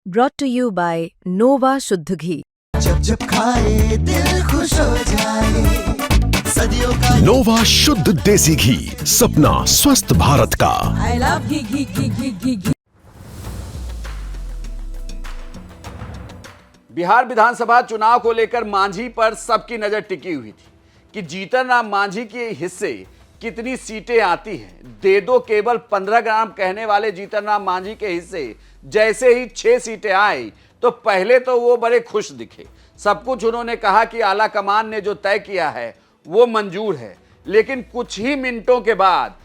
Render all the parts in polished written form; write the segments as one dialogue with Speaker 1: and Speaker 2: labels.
Speaker 1: brought to you by Nova शुद्ध घी।
Speaker 2: जब जब खाए दिल खुश हो जाए, सदियों का
Speaker 3: नोवा शुद्ध देसी घी, सपना स्वस्थ भारत का।
Speaker 4: I love घी घी घी घी घी घी।
Speaker 5: बिहार विधानसभा चुनाव को लेकर मांझी पर सबकी नजर टिकी हुई थी कि जीतन राम मांझी के हिस्से कितनी सीटें आती हैं। दे दो केवल 15 ग्राम कहने वाले जीतन राम मांझी के हिस्से जैसे ही 6 सीटें आई तो पहले तो वो बड़े खुश दिखे। सब कुछ उन्होंने कहा कि आला कमान ने जो तय किया है वो मंजूर है, लेकिन कुछ ही मिनटों के बाद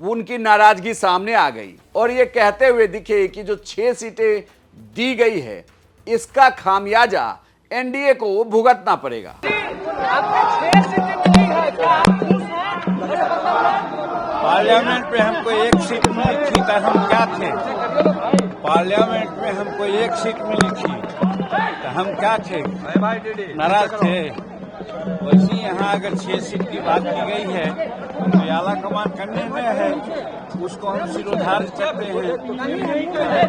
Speaker 5: उनकी नाराजगी सामने आ गई और ये कहते हुए दिखे कि जो 6 सीटें दी गई है इसका खामियाजा एनडीए को भुगतना पड़ेगा।
Speaker 6: पार्लियामेंट में हमको 1 सीट मिली थी तो हम क्या थे? पार्लियामेंट में हमको 1 सीट मिली थी तो हम क्या थे? नाराज थे। वैसे यहाँ अगर 6 सीट की बात की गई है तो आला कमान करने में है, उसको हम सिरोधार्य करते हैं।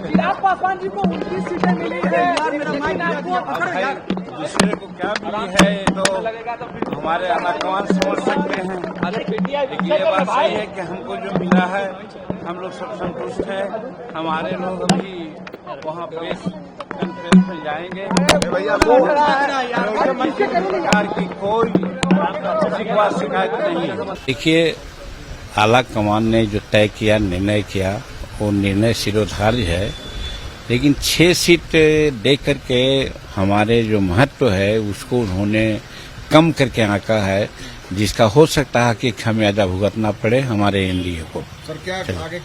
Speaker 7: चिराग पासवान जी को 29 सीटें मिली है,
Speaker 6: दूसरे को क्या मिली है तो हमारे आला कमान समझ सकते हैं। लेकिन ये बात सही है कि हमको जो मिला है हम लोग सब संतुष्ट हैं। हमारे लोग अभी वहाँ प्रेस कॉन्फ्रेंस में जाएंगे। सरकार की कोई शिकायत नहीं है।
Speaker 8: देखिए, आला कमान ने जो तय किया, निर्णय किया, वो निर्णय सिरोधार्य है, लेकिन 6 सीट दे करके हमारे जो महत्व है उसको उन्होंने कम करके आंका है, जिसका हो सकता है कि खामियाजा भुगतना पड़े हमारे एनडीए को।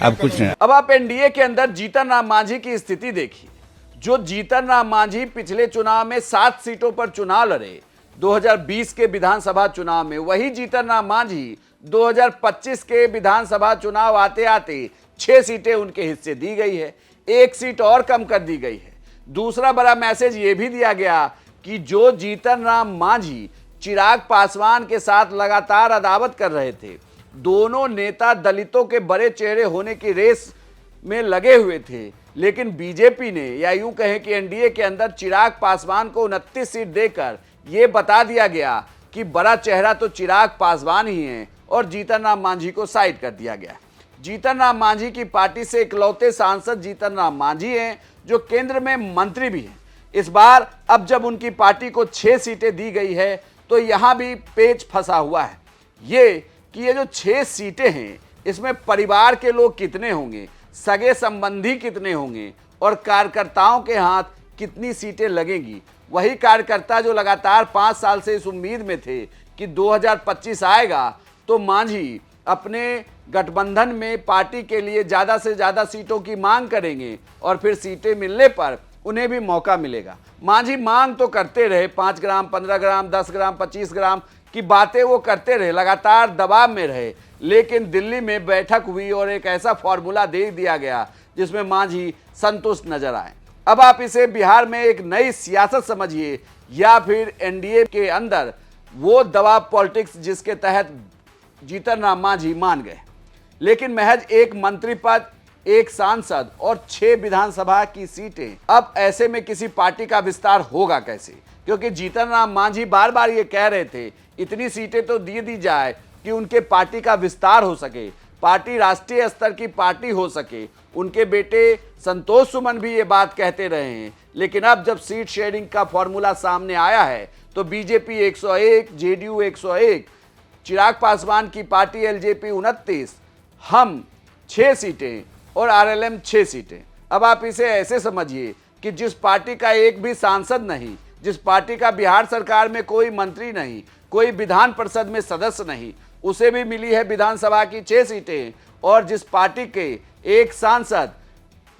Speaker 8: अब कुछ नहीं।
Speaker 5: अब आप एनडीए के अंदर जीतन राम मांझी की स्थिति देखिए। जो जीतन राम मांझी पिछले चुनाव में 7 सीटों पर चुनाव लड़े 2020 के विधानसभा चुनाव में, वही जीतन राम मांझी 2025 के विधानसभा चुनाव आते आते 6 सीटें उनके हिस्से दी गई है, 1 सीट और कम कर दी गई है। दूसरा बड़ा मैसेज ये भी दिया गया कि जो जीतन राम मांझी चिराग पासवान के साथ लगातार अदावत कर रहे थे, दोनों नेता दलितों के बड़े चेहरे होने की रेस में लगे हुए थे, लेकिन बीजेपी ने, या यूं कहें कि एनडीए के अंदर चिराग पासवान को 29 सीट देकर यह बता दिया गया कि बड़ा चेहरा तो चिराग पासवान ही है और जीतन राम मांझी को साइड कर दिया गया। जीतन राम मांझी की पार्टी से इकलौते सांसद जीतन राम मांझी हैं जो केंद्र में मंत्री भी हैं। इस बार अब जब उनकी पार्टी को 6 सीटें दी गई है तो यहां भी पेच फंसा हुआ है ये कि ये जो 6 सीटें हैं इसमें परिवार के लोग कितने होंगे, सगे संबंधी कितने होंगे और कार्यकर्ताओं के हाथ कितनी सीटें लगेंगी। वही कार्यकर्ता जो लगातार 5 साल से इस उम्मीद में थे कि 2025 आएगा तो मांझी अपने गठबंधन में पार्टी के लिए ज़्यादा से ज़्यादा सीटों की मांग करेंगे और फिर सीटें मिलने पर उन्हें भी मौका मिलेगा। मांझी मांग तो करते रहे, 5 ग्राम, 15 ग्राम, 10 ग्राम, 25 ग्राम की बातें वो करते रहे, लगातार दबाव में रहे, लेकिन दिल्ली में बैठक हुई और एक ऐसा फॉर्मूला दे दिया गया जिसमें मांझी संतुष्ट नजर आए। अब आप इसे बिहार में एक नई सियासत समझिए या फिर एनडीए के अंदर वो दबाव पॉलिटिक्स जिसके तहत जीतन राम मांझी मान गए, लेकिन महज 1 मंत्री पद, 1 सांसद और 6 विधानसभा की सीटें। अब ऐसे में किसी पार्टी का विस्तार होगा कैसे? क्योंकि जीतन राम मांझी बार बार ये कह रहे थे इतनी सीटें तो दे दी जाए कि उनके पार्टी का विस्तार हो सके, पार्टी राष्ट्रीय स्तर की पार्टी हो सके। उनके बेटे संतोष सुमन भी ये बात कहते रहे हैं, लेकिन अब जब सीट शेयरिंग का फॉर्मूला सामने आया है तो बीजेपी 101, जेडीयू 101, चिराग पासवान की पार्टी एलजेपी 29, हम 6 सीटें और आरएलएम 6 सीटें। अब आप इसे ऐसे समझिए कि जिस पार्टी का एक भी सांसद नहीं, जिस पार्टी का बिहार सरकार में कोई मंत्री नहीं, कोई विधान परिषद में सदस्य नहीं, उसे भी मिली है विधानसभा की 6 सीटें, और जिस पार्टी के एक सांसद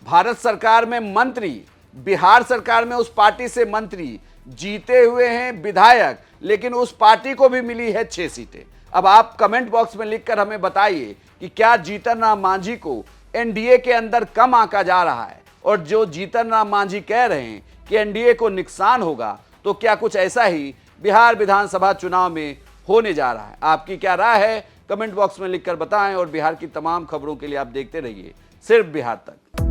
Speaker 5: भारत सरकार में मंत्री, बिहार सरकार में उस पार्टी से मंत्री, जीते हुए हैं विधायक, लेकिन उस पार्टी को भी मिली है 6 सीटें। अब आप कमेंट बॉक्स में लिखकर हमें बताइए कि क्या जीतन राम मांझी को एनडीए के अंदर कम आंका जा रहा है, और जो जीतन राम मांझी कह रहे हैं कि एनडीए को नुकसान होगा, तो क्या कुछ ऐसा ही बिहार विधानसभा चुनाव में होने जा रहा है? आपकी क्या राय है? कमेंट बॉक्स में लिखकर बताएं और बिहार की तमाम खबरों के लिए आप देखते रहिए सिर्फ बिहार तक।